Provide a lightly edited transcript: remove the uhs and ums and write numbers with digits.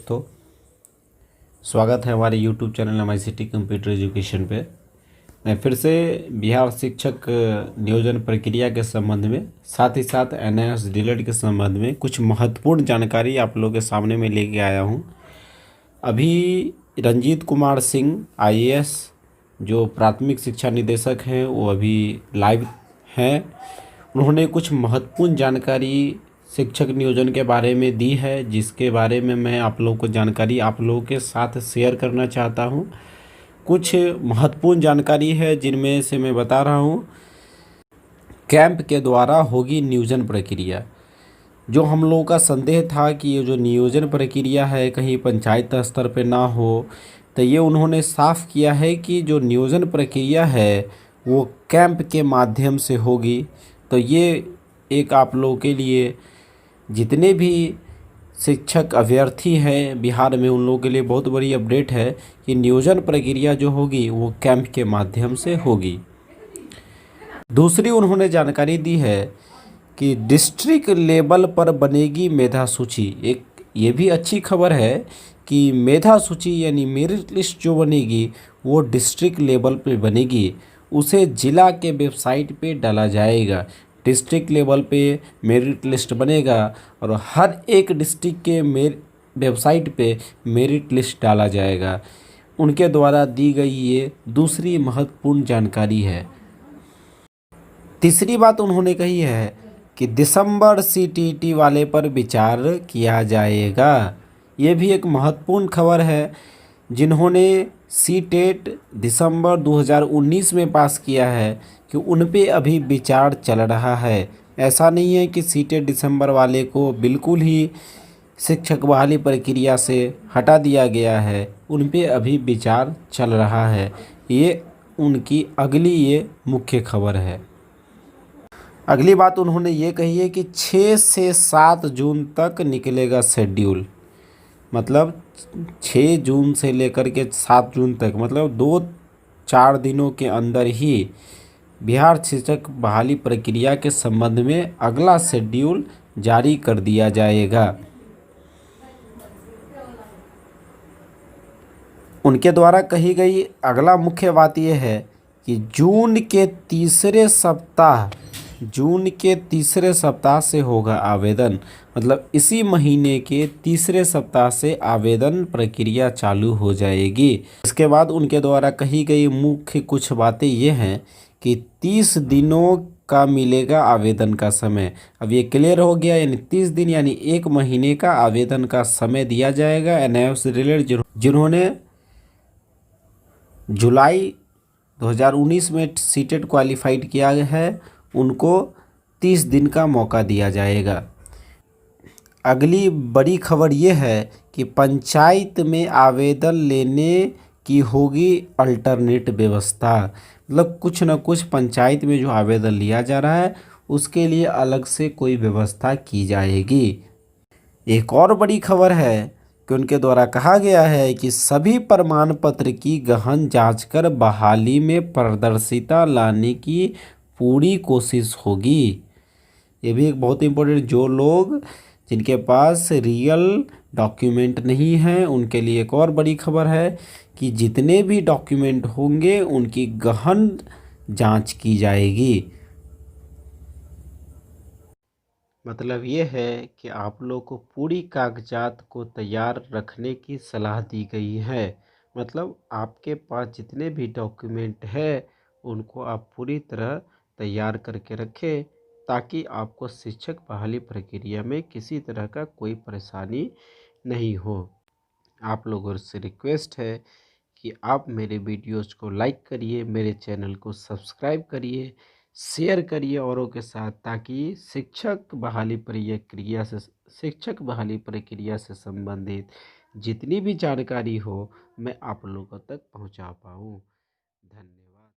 दोस्तों, स्वागत है हमारे YouTube channel MICT computer education पे। मैं फिर से बिहार शिक्षक नियोजन प्रक्रिया के संबंध में, साथ ही साथ NIOS डीएलएड के संबंध में कुछ महत्वपूर्ण जानकारी आप लोगों के सामने में लेके आया हूँ। अभी रंजीत कुमार सिंह IAS जो प्राथमिक शिक्षा निदेशक हैं, वो अभी लाइव हैं। उन्होंने कुछ महत्वपूर्ण जानकारी शिक्षक नियोजन के बारे में दी है, जिसके बारे में मैं आप लोगों को जानकारी आप लोगों के साथ शेयर करना चाहता हूं। कुछ महत्वपूर्ण जानकारी है जिनमें से मैं बता रहा हूं। कैंप के द्वारा होगी नियोजन प्रक्रिया। जो हम लोगों का संदेह था कि ये जो नियोजन प्रक्रिया है कहीं पंचायत स्तर पे ना हो, तो ये उन्होंने साफ किया है कि जो नियोजन प्रक्रिया है वो कैंप के माध्यम से होगी। तो ये एक आप लोगों के लिए, जितने भी शिक्षक अभ्यर्थी हैं बिहार में, उन लोगों के लिए बहुत बड़ी अपडेट है कि नियोजन प्रक्रिया जो होगी वो कैंप के माध्यम से होगी। दूसरी उन्होंने जानकारी दी है कि डिस्ट्रिक्ट लेवल पर बनेगी मेधा सूची। एक ये भी अच्छी खबर है कि मेधा सूची यानी मेरिट लिस्ट जो बनेगी वो डिस्ट्रिक्ट लेवल पे बनेगी। उसे जिला के वेबसाइट पे डाला जाएगा। डिस्ट्रिक्ट लेवल पे मेरिट लिस्ट बनेगा और हर एक डिस्ट्रिक्ट के वेबसाइट पे मेरिट लिस्ट डाला जाएगा। उनके द्वारा दी गई ये दूसरी महत्वपूर्ण जानकारी है। तीसरी बात उन्होंने कही है कि दिसंबर CTET वाले पर विचार किया जाएगा। ये भी एक महत्वपूर्ण खबर है। जिन्होंने CTET दिसंबर 2019 में पास किया है कि उन पे अभी विचार चल रहा है। ऐसा नहीं है कि CTET दिसंबर वाले को बिल्कुल ही शिक्षक बहाली प्रक्रिया से हटा दिया गया है, उन पे अभी विचार चल रहा है। ये उनकी अगली ये मुख्य खबर है। अगली बात उन्होंने ये कही है कि 6 से 7 जून तक निकलेगा शेड्यूल। मतलब 6 जून से लेकर के 7 जून तक, मतलब 2-4 दिनों के अंदर ही बिहार शिक्षक बहाली प्रक्रिया के संबंध में अगला शेड्यूल जारी कर दिया जाएगा। उनके द्वारा कही गई अगला मुख्य बात यह है कि जून के तीसरे सप्ताह से होगा आवेदन। मतलब इसी महीने के तीसरे सप्ताह से आवेदन प्रक्रिया चालू हो जाएगी। इसके बाद उनके द्वारा कही गई मुख्य कुछ बातें ये हैं कि 30 दिनों का मिलेगा आवेदन का समय। अब ये क्लियर हो गया, यानी 30 दिन यानी 1 महीने का आवेदन का समय दिया जाएगा। NIOS रिलेटेड जिन्होंने जुलाई 2019 में CTET क्वालिफाइड किया है, उनको 30 दिन का मौका दिया जाएगा। अगली बड़ी खबर ये है कि पंचायत में आवेदन लेने की होगी अल्टरनेट व्यवस्था। मतलब कुछ न कुछ पंचायत में जो आवेदन लिया जा रहा है उसके लिए अलग से कोई व्यवस्था की जाएगी। एक और बड़ी खबर है कि उनके द्वारा कहा गया है कि सभी प्रमाण पत्र की गहन जांच कर बहाली में पारदर्शिता लाने की पूरी कोशिश होगी। ये भी एक बहुत इम्पोर्टेंट, जो लोग जिनके पास रियल डॉक्यूमेंट नहीं है उनके लिए एक और बड़ी खबर है कि जितने भी डॉक्यूमेंट होंगे उनकी गहन जांच की जाएगी। मतलब ये है कि आप लोग को पूरी कागजात को तैयार रखने की सलाह दी गई है। मतलब आपके पास जितने भी डॉक्यूमेंट है उनको आप पूरी तरह तैयार करके रखें, ताकि आपको शिक्षक बहाली प्रक्रिया में किसी तरह का कोई परेशानी नहीं हो। आप लोगों से रिक्वेस्ट है कि आप मेरे वीडियोज़ को लाइक करिए, मेरे चैनल को सब्सक्राइब करिए, शेयर करिए औरों के साथ, ताकि शिक्षक बहाली प्रक्रिया से संबंधित जितनी भी जानकारी हो मैं आप लोगों तक पहुंचा पाऊं। धन्यवाद।